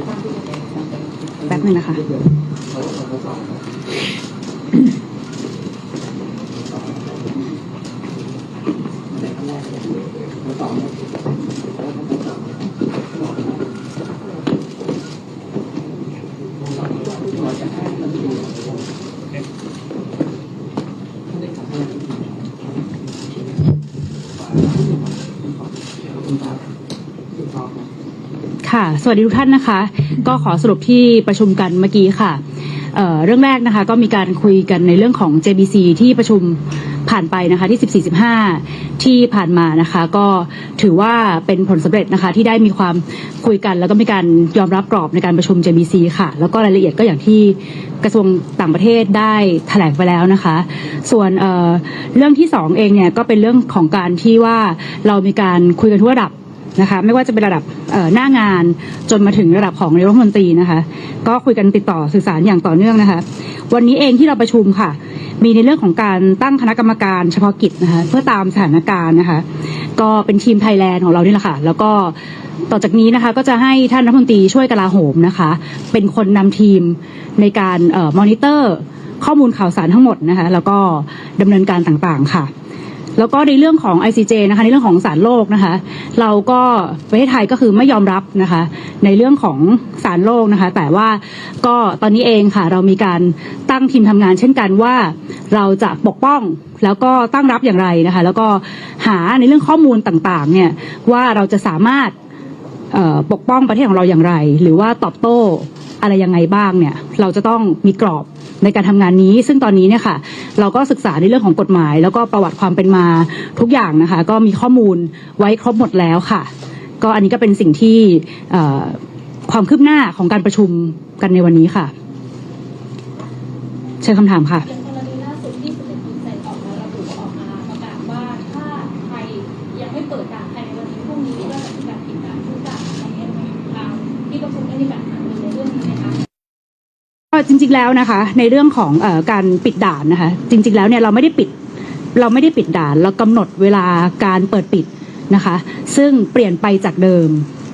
แป๊บนึงนะคะค่ะสวัสดีทุกท่านนะคะก็ขอสรุปที่ประชุมกันเมื่อกี้ค่ะเรื่องแรกนะคะก็มีการคุยกันในเรื่องของ JBC ที่ประชุมผ่านไปนะคะที่14-15ที่ผ่านมานะคะก็ถือว่าเป็นผลสำเร็จนะคะที่ได้มีความคุยกันแล้วก็มีการยอมรับกรอบในการประชุม JBC ค่ะแล้วก็รายละเอียดก็อย่างที่กระทรวงต่างประเทศได้แถลงไปแล้วนะคะส่วนเรื่องที่2เองเนี่ยก็เป็นเรื่องของการที่ว่าเรามีการคุยกันทุกระดับนะคะไม่ว่าจะเป็นระดับหน้างานจนมาถึงระดับของนายกรัฐมนตรีนะคะก็คุยกันติดต่อสื่อสารอย่างต่อเนื่องนะคะวันนี้เองที่เราประชุมค่ะมีในเรื่องของการตั้งคณะกรรมการเฉพาะกิจนะคะเพื่อตามสถานการณ์นะคะก็เป็นทีมไทยแลนด์ของเรานี่แหละค่ะแล้วก็ต่อจากนี้นะคะก็จะให้ท่านรัฐมนตรีช่วยกลาโหมนะคะเป็นคนนำทีมในการมอนิเตอร์ข้อมูลข่าวสารทั้งหมดนะคะแล้วก็ดำเนินการต่างๆค่ะแล้วก็ในเรื่องของ ICJ นะคะในเรื่องของศาลโลกนะคะเราก็ประเทศไทยก็คือไม่ยอมรับนะคะในเรื่องของศาลโลกนะคะแต่ว่าก็ตอนนี้เองค่ะเรามีการตั้งทีมทำงานเช่นกันว่าเราจะปกป้องแล้วก็ตั้งรับอย่างไรนะคะแล้วก็หาในเรื่องข้อมูลต่างๆเนี่ยว่าเราจะสามารถปกป้องประเทศของเราอย่างไรหรือว่าตอบโต้อะไรยังไงบ้างเนี่ยเราจะต้องมีกรอบในการทำงานนี้ซึ่งตอนนี้เนี่ยค่ะเราก็ศึกษาในเรื่องของกฎหมายแล้วก็ประวัติความเป็นมาทุกอย่างนะคะก็มีข้อมูลไว้ครบหมดแล้วค่ะก็อันนี้ก็เป็นสิ่งที่ความคืบหน้าของการประชุมกันในวันนี้ค่ะเชิญคำถามค่ะจริงๆแล้วนะคะในเรื่องของการปิดด่านนะคะจริงๆแล้วเนี่ยเราไม่ได้ปิดด่านเรากำหนดเวลาการเปิดปิดนะคะซึ่งเปลี่ยนไปจากเดิม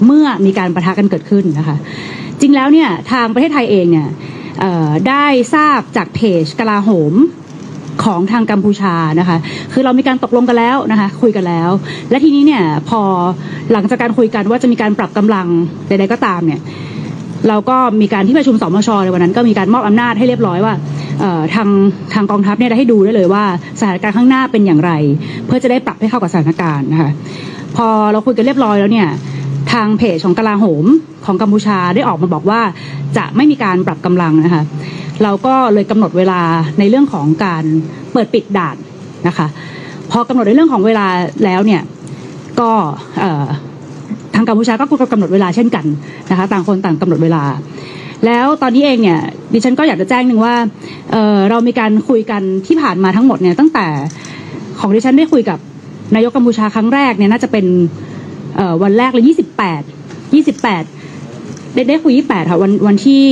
เมื่อมีการปะทะกันเกิดขึ้นนะคะจริงแล้วเนี่ยทางประเทศไทยเองเนี่ยได้ทราบจากเพจกลาโหมของทางกัมพูชานะคะคือเรามีการตกลงกันแล้วนะคะคุยกันแล้วและทีนี้เนี่ยพอหลังจากการคุยกันว่าจะมีการปรับกำลังใดๆก็ตามเนี่ยเราก็มีการที่ประชุมสมช.ในวันนั้นก็มีการมอบอำนาจให้เรียบร้อยว่าทางกองทัพเนี่ยได้ให้ดูได้เลยว่าสถานการณ์ข้างหน้าเป็นอย่างไรเพื่อจะได้ปรับให้เข้ากับสถานการณ์นะคะพอเราคุยกันเรียบร้อยแล้วเนี่ยทางเพจของกลาโหมของกัมพูชาได้ออกมาบอกว่าจะไม่มีการปรับกำลังนะคะเราก็เลยกำหนดเวลาในเรื่องของการเปิดปิดด่านนะคะพอกำหนดในเรื่องของเวลาแล้วเนี่ยก็ทางกัมพูชาก็กำหนดเวลาเช่นกันนะคะต่างคนต่างกำหนดเวลาแล้วตอนนี้เองเนี่ยดิฉันก็อยากจะแจ้งหนึ่งว่าเรามีการคุยกันที่ผ่านมาทั้งหมดเนี่ยตั้งแต่ของดิฉันได้คุยกับนายกกัมพูชาครั้งแรกเนี่ยน่าจะเป็นวันแรกเลย28ได้คุย28ค่ะวันที่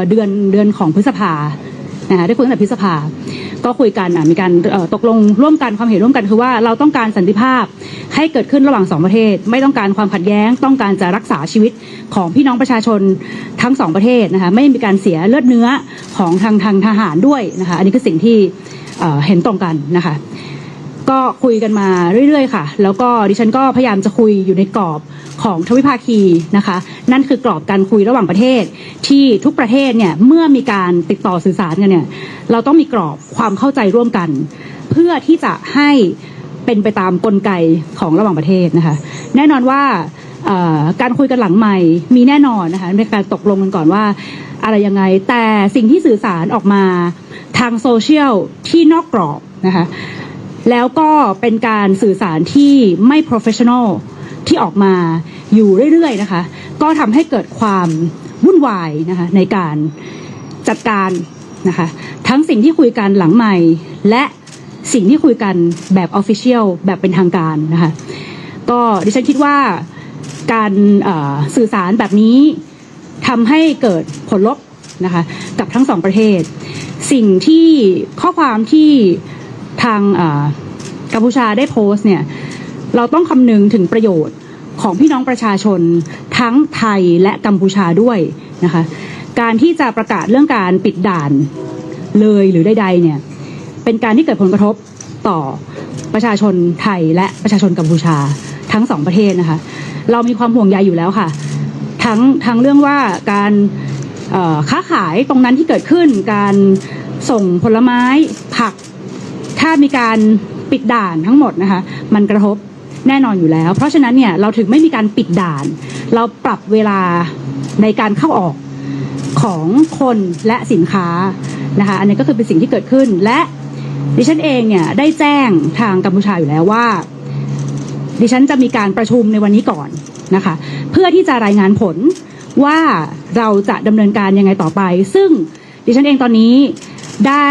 เดือนของพฤษภานะคะได้คุยตั้งแต่พฤษภาก็คุยกันมีการตกลงร่วมกันความเห็นร่วมกันคือว่าเราต้องการสันติภาพให้เกิดขึ้นระหว่าง2ประเทศไม่ต้องการความขัดแย้งต้องการจะรักษาชีวิตของพี่น้องประชาชนทั้ง2ประเทศนะคะไม่มีการเสียเลือดเนื้อของทางทหารด้วยนะคะอันนี้คือสิ่งที่เห็นตรงกันนะคะก็คุยกันมาเรื่อยๆค่ะแล้วก็ดิฉันก็พยายามจะคุยอยู่ในกรอบของทวิภาคีนะคะนั่นคือกรอบการคุยระหว่างประเทศที่ทุกประเทศเนี่ยเมื่อมีการติดต่อสื่อสารกันเนี่ยเราต้องมีกรอบความเข้าใจร่วมกันเพื่อที่จะให้เป็นไปตามกลไกของระหว่างประเทศนะคะแน่นอนว่าการคุยกันหลังใหม่มีแน่นอนนะคะในการตกลงกันก่อนว่าอะไรยังไงแต่สิ่งที่สื่อสารออกมาทางโซเชียลที่นอกกรอบนะคะแล้วก็เป็นการสื่อสารที่ไม่ professional ที่ออกมาอยู่เรื่อยๆนะคะก็ทำให้เกิดความวุ่นวายนะคะในการจัดการนะคะทั้งสิ่งที่คุยกันหลังใหม่และสิ่งที่คุยกันแบบ official แบบเป็นทางการนะคะก็ดิฉันคิดว่าการสื่อสารแบบนี้ทำให้เกิดผลลบนะคะกับทั้ง2ประเทศสิ่งที่ข้อความที่ทางกัมพูชาได้โพสต์เนี่ยเราต้องคำนึงถึงประโยชน์ ของพี่น้องประชาชนทั้งไทยและกัมพูชาด้วยนะคะการที่จะประกาศเรื่องการปิดด่านเลยหรือใดๆเนี่ยเป็นการที่เกิดผลกระทบต่อประชาชนไทยและประชาชนกัมพูชาทั้งสองประเทศนะคะเรามีความห่วงใยอยู่แล้วค่ะทั้งเรื่องว่าการค้าขายตรงนั้นที่เกิดขึ้นการส่งผลไม้ผักถ้ามีการปิดด่านทั้งหมดนะคะมันกระทบแน่นอนอยู่แล้วเพราะฉะนั้นเนี่ยเราถึงไม่มีการปิดด่านเราปรับเวลาในการเข้าออกของคนและสินค้านะคะอันนี้ก็คือเป็นสิ่งที่เกิดขึ้นและดิฉันเองเนี่ยได้แจ้งทางกัมพูชาอยู่แล้วว่าดิฉันจะมีการประชุมในวันนี้ก่อนนะคะเพื่อที่จะรายงานผลว่าเราจะดำเนินการยังไงต่อไปซึ่งดิฉันเองตอนนี้ได้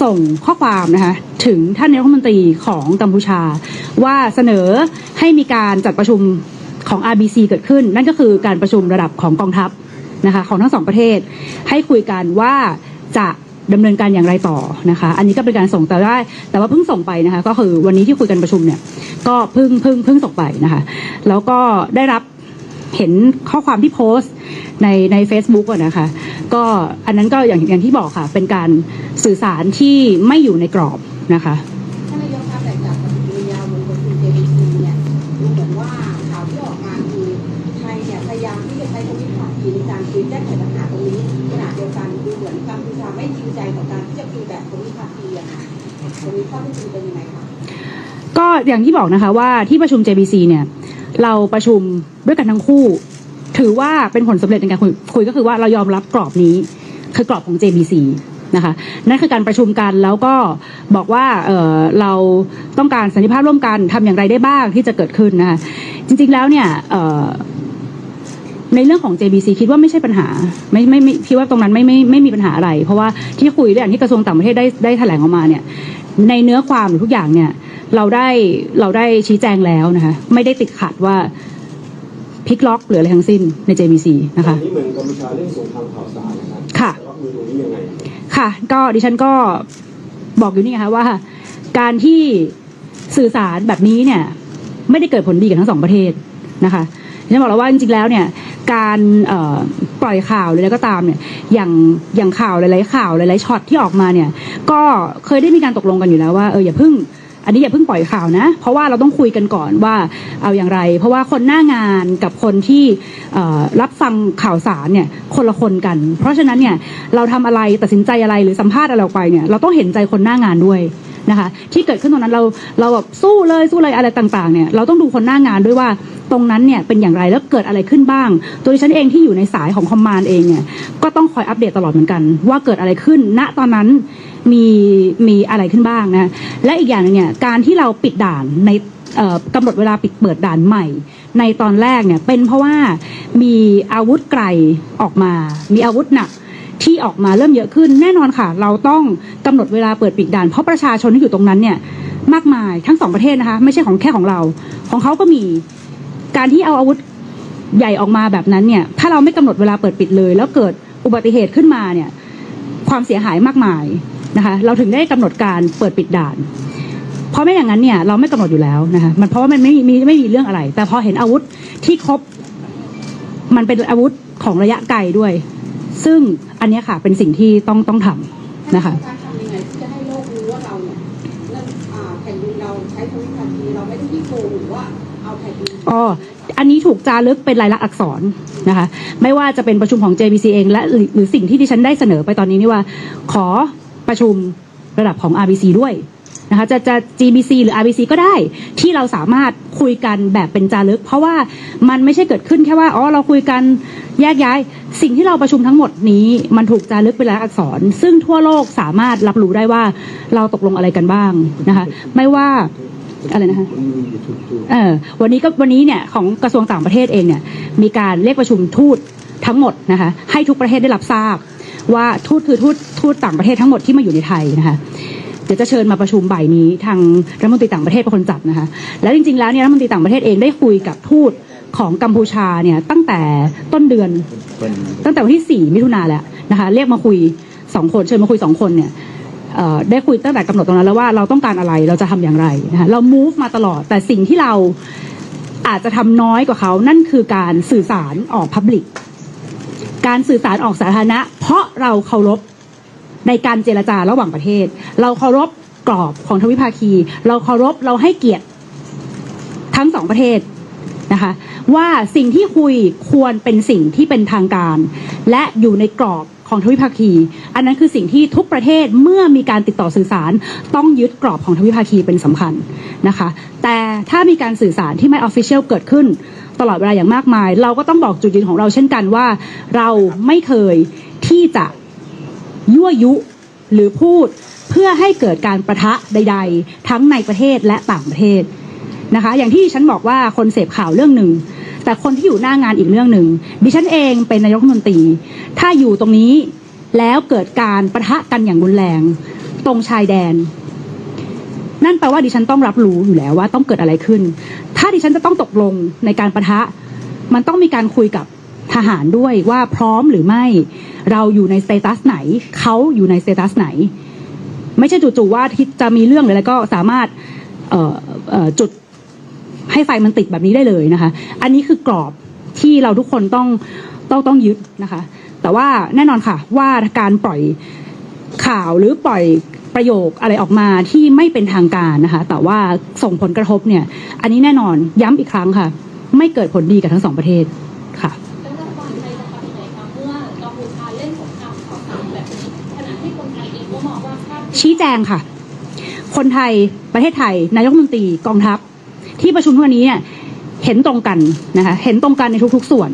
ส่งข้อความนะคะถึงท่านนายกรัฐมนตรีของกัมพูชาว่าเสนอให้มีการจัดประชุมของ RBC เกิดขึ้นนั่นก็คือการประชุมระดับของกองทัพนะคะของทั้งสองประเทศให้คุยกันว่าจะดำเนินการอย่างไรต่อนะคะอันนี้ก็เป็นการส่งแต่ว่าเพิ่งส่งไปนะคะก็คือวันนี้ที่คุยกันประชุมเนี่ยก็เพิ่งส่งไปนะคะแล้วก็ได้รับเห็นข้อความที่โพสต์ใน Facebook อ่ะนะคะก็อันนั้นก็อย่างที่บอกค่ะเป็นการสื่อสารที่ไม่อยู่ในกรอบนะคะท่านนายกคะแต่จากปฏิกิริยาบนประชุม JBC เนี่ยดูเหมือนว่าข่าวที่ออกมาคือไทยเนี่ยพยายามที่จะใช้ทวิภาคีในการคุยแก้ไขปัญหาตรงนี้ขณะเดียวกันดูเหมือนกัมพูชาไม่จริงใจต่อการที่จะคุยแบบทวิภาคีอะค่ะตรงนี้ข้อเท็จจริงเป็นยังไงคะก็อย่างที่บอกนะคะว่าที่ประชุม JBC เนี่ยเราประชุมด้วยกันทั้งคู่ถือว่าเป็นผลสำเร็จในการคุยก็คือว่าเรายอมรับกรอบนี้คือกรอบของ JBC นะคะนั่นคือการประชุมกันแล้วก็บอกว่าเราต้องการสันติภาพร่วมกันทำอย่างไรได้บ้างที่จะเกิดขึ้นนะคะจริงๆแล้วเนี่ยในเรื่องของ JBC คิดว่าไม่ใช่ปัญหาไม่คิดว่าตรงนั้นไม่มีปัญหาอะไรเพราะว่าที่คุยเรื่องที่กระทรวงต่างประเทศได้แถลงออกมาเนี่ยในเนื้อความหรือทุกอย่างเนี่ยเราได้ชี้แจงแล้วนะคะไม่ได้ติดขัดว่าพลิกล็อกหรืออะไรทั้งสิ้นใน JBC นะคะนี่เหมือนกัมพูชาเรื่องสงครามข่าวสารนะครับค่ะรับมือตรงนี้ยังไงค่ะก็ดิฉันก็บอกอยู่นี่ค่ะว่าการที่สื่อสารแบบนี้เนี่ยไม่ได้เกิดผลดีกับทั้งสองประเทศนะคะดิฉันบอกแล้วว่าจริงๆแล้วเนี่ยการปล่อยข่าวหรืออะไรก็ตามเนี่ยอย่างข่าวหลายๆข่าวหลายๆช็อตที่ออกมาเนี่ยก็เคยได้มีการตกลงกันอยู่แล้วว่าอย่าเพิ่งปล่อยข่าวนะเพราะว่าเราต้องคุยกันก่อนว่าเอาอย่างไรเพราะว่าคนหน้างานกับคนที่รับฟังข่าวสารเนี่ยคนละคนกันเพราะฉะนั้นเนี่ยเราทำอะไรตัดสินใจอะไรหรือสัมภาษณ์อะไรออกไปเนี่ยเราต้องเห็นใจคนหน้างานด้วยนะคะที่เกิดขึ้นตรงนั้นเราแบบสู้เลยอะไรต่างๆเนี่ยเราต้องดูคนหน้างานด้วยว่าตรงนั้นเนี่ยเป็นอย่างไรแล้วเกิดอะไรขึ้นบ้างตัวดิฉันเองที่อยู่ในสายของคอมมานด์เองเนี่ยก็ต้องคอยอัปเดตตลอดเหมือนกันว่าเกิดอะไรขึ้นณตอนนั้นมีอะไรขึ้นบ้างนะและอีกอย่างนึงเนี่ยการที่เราปิดด่านในกำหนดเวลาเปิดด่านใหม่ในตอนแรกเนี่ยเป็นเพราะว่ามีอาวุธไกลออกมามีอาวุธหนักที่ออกมาเริ่มเยอะขึ้นแน่นอนค่ะเราต้องกำหนดเวลาเปิดปิดด่านเพราะประชาชนที่อยู่ตรงนั้นเนี่ยมากมายทั้งสองประเทศนะคะไม่ใช่แค่ของเราของเขาก็มีการที่เอาอาวุธใหญ่ออกมาแบบนั้นเนี่ยถ้าเราไม่กำหนดเวลาเปิดปิดเลยแล้วเกิดอุบัติเหตุขึ้นมาเนี่ยความเสียหายมากมายนะคะเราถึงได้กำหนดการเปิดปิดด่านเพราะไม่อย่างนั้นเนี่ยเราไม่กำหนดอยู่แล้วนะคะมันเพราะว่ามันไม่มีเรื่องอะไรแต่พอเห็นอาวุธที่ครบมันเป็นอาวุธของระยะไกลด้วยซึ่งอันนี้ค่ะเป็นสิ่งที่ต้องทำนะคะการทำยังไงที่จะให้โลกรู้ว่าเราเนี่ยแผ่นดินเราใช้ทวิภาคีเราไม่ได้ที่โกงหรือว่าเอาแผ่นดินอันนี้ถูกจารึกเป็นลายลักษณ์อักษรนะคะไม่ว่าจะเป็นประชุมของ JBC เองและหรือสิ่งที่ดิฉันได้เสนอไปตอนนี้นี่ว่าขอประชุมระดับของ RBC ด้วยนะคะจะ GBC หรือ RBC ก็ได้ที่เราสามารถคุยกันแบบเป็นจารึกเพราะว่ามันไม่ใช่เกิดขึ้นแค่ว่าเราคุยกันแยกย้ายสิ่งที่เราประชุมทั้งหมดนี้มันถูกจารึกเป็นลายลักษณ์อักษรซึ่งทั่วโลกสามารถรับรู้ได้ว่าเราตกลงอะไรกันบ้างนะคะไม่ว่าอะไรนะคะวันนี้เนี่ยของกระทรวงต่างประเทศเองเนี่ยมีการเรียกประชุมทูตทั้งหมดนะคะให้ทุกประเทศได้รับทราบว่าทูตคือทูตต่างประเทศทั้งหมดที่มาอยู่ในไทยนะคะเดี๋ยวจะเชิญมาประชุมบ่ายนี้ทางรัฐมนตรีต่างประเทศเป็นคนจัดนะคะแล้วจริงๆแล้วเนี่ยรัฐมนตรีต่างประเทศเองได้คุยกับทูตของกัมพูชาเนี่ยตั้งแต่ต้นเดือนตั้งแต่วันที่4 มิถุนายนแล้วนะคะเรียกมาคุย2 คนเชิญมาคุย2 คนเนี่ยได้คุยตั้งแต่กำหนดตรงนั้นแล้วว่าเราต้องการอะไรเราจะทำอย่างไรนะคะเรา move มาตลอดแต่สิ่งที่เรา อาจจะทำน้อยกว่าเขานั่นคือการสื่อสารออกพับลิกการสื่อสารออกสาธารณะเพราะเราเคารพในการเจรจาระหว่างประเทศเราเคารพกรอบของทวิภาคีเราเคารพเราให้เกียรติทั้งสองประเทศนะคะว่าสิ่งที่คุยควรเป็นสิ่งที่เป็นทางการและอยู่ในกรอบของทวิภาคีอันนั้นคือสิ่งที่ทุกประเทศเมื่อมีการติดต่อสื่อสารต้องยึดกรอบของทวิภาคีเป็นสำคัญนะคะแต่ถ้ามีการสื่อสารที่ไม่ official เกิดขึ้นตลอดเวลาอย่างมากมายเราก็ต้องบอกจุดยืนของเราเช่นกันว่าเราไม่เคยที่จะยั่วยุหรือพูดเพื่อให้เกิดการประทะใดๆทั้งในประเทศและต่างประเทศนะคะอย่างที่ฉันบอกว่าคนเสพข่าวเรื่องหนึ่งแต่คนที่อยู่หน้างานอีกเรื่องหนึ่งดิฉันเองเป็นนายกรัฐมนตรีถ้าอยู่ตรงนี้แล้วเกิดการประทะกันอย่างรุนแรงตรงชายแดนนั่นแปลว่าดิฉันต้องรับรู้อยู่แล้วว่าต้องเกิดอะไรขึ้นถ้าดิฉันจะต้องตกลงในการประทะมันต้องมีการคุยกับทหารด้วยว่าพร้อมหรือไม่เราอยู่ในสเตตัสไหนเขาอยู่ในสเตตัสไหนไม่ใช่จู่ๆว่าที่จะมีเรื่องอะไรก็สามารถจุดให้ไฟมันติดแบบนี้ได้เลยนะคะอันนี้คือกรอบที่เราทุกคนต้องยึดนะคะแต่ว่าแน่นอนค่ะว่าการปล่อยข่าวหรือปล่อยประโยคอะไรออกมาที่ไม่เป็นทางการนะคะแต่ว่าส่งผลกระทบเนี่ยอันนี้แน่นอนย้ำอีกครั้งค่ะไม่เกิดผลดีกับทั้งสองประเทศค่ะแล้วรัฐบาลไทยจะทำยังไงคะเมื่อกัมพูชาเล่นสงครามข่าวสารแบบนี้ขณะที่คนไทยเองก็มองว่าชี้แจงค่ะคนไทยประเทศไทยนายกรัฐมนตรีกองทัพที่ประชุมทุกวันนี้เนี่ยเห็นตรงกันนะคะเห็นตรงกันในทุกๆส่วน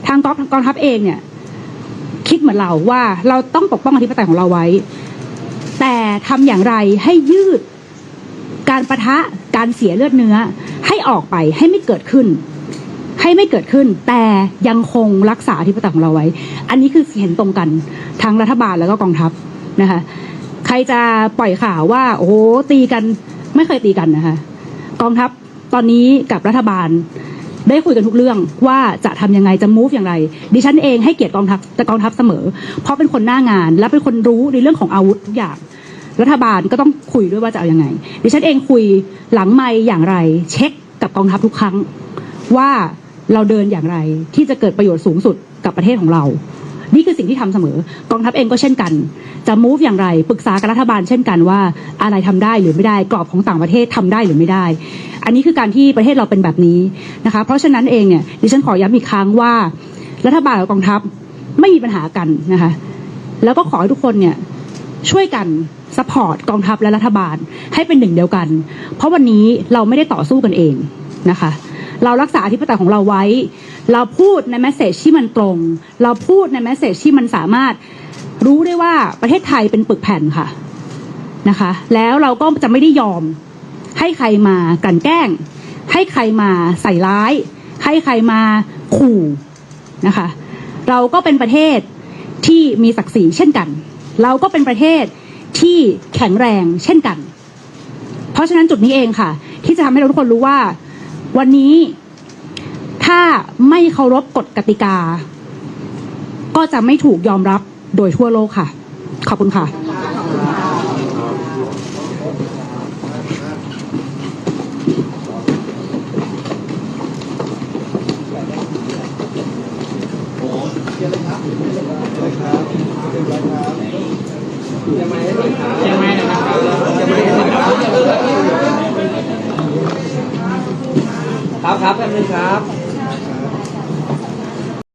ทางกองทัพเองเนี่ยคิดเหมือนเราว่าเราต้องปกป้องอธิปไตยของเราไว้แต่ทำอย่างไรให้ยืดการปะทะการเสียเลือดเนื้อให้ออกไปให้ไม่เกิดขึ้นแต่ยังคงรักษาอธิปไตยของเราไว้อันนี้คือเห็นตรงกันทั้งรัฐบาลแล้วก็กองทัพนะคะใครจะปล่อยข่าวว่าโอ้โหตีกันไม่เคยตีกันนะคะกองทัพตอนนี้กับรัฐบาลได้คุยกันทุกเรื่องว่าจะทำยังไงจะ move อย่างไรดิฉันเองให้เกียรติกองทัพเสมอเพราะเป็นคนหน้างานและเป็นคนรู้ในเรื่องของอาวุธทุกอย่างรัฐบาลก็ต้องคุยด้วยว่าจะเอายังไงดิฉันเองคุยหลังไมค์อย่างไรเช็คกับกองทัพทุกครั้งว่าเราเดินอย่างไรที่จะเกิดประโยชน์สูงสุดกับประเทศของเรานี่คือสิ่งที่ทำเสมอกองทัพเองก็เช่นกันจะ move อย่างไรปรึกษากับรัฐบาลเช่นกันว่าอะไรทำได้หรือไม่ได้กรอบของต่างประเทศทำได้หรือไม่ได้อันนี้คือการที่ประเทศเราเป็นแบบนี้นะคะเพราะฉะนั้นเองเนี่ยดิฉันขอย้ำอีกครั้งว่ารัฐบาลกับกองทัพไม่มีปัญหากันนะคะแล้วก็ขอให้ทุกคนเนี่ยช่วยกันซัพพอร์ตกองทัพและรัฐบาลให้เป็นหนึ่งเดียวกันเพราะวันนี้เราไม่ได้ต่อสู้กันเองนะคะเรารักษาอธิปไตยของเราไว้เราพูดในแมสเสจที่มันตรงเราพูดในแมสเสจที่มันสามารถรู้ได้ว่าประเทศไทยเป็นปึกแผ่นค่ะนะคะแล้วเราก็จะไม่ได้ยอมให้ใครมากลั่นแกล้งให้ใครมาใส่ร้ายให้ใครมาขู่นะคะเราก็เป็นประเทศที่มีศักดิ์ศรีเช่นกันเราก็เป็นประเทศที่แข็งแรงเช่นกันเพราะฉะนั้นจุดนี้เองค่ะที่จะทำให้เราทุกคนรู้ว่าวันนี้ถ้าไม่เคารพกฎกติกาก็จะไม่ถูกยอมรับโดยทั่วโลกค่ะขอบคุณค่ะครับแป๊บนึงครับ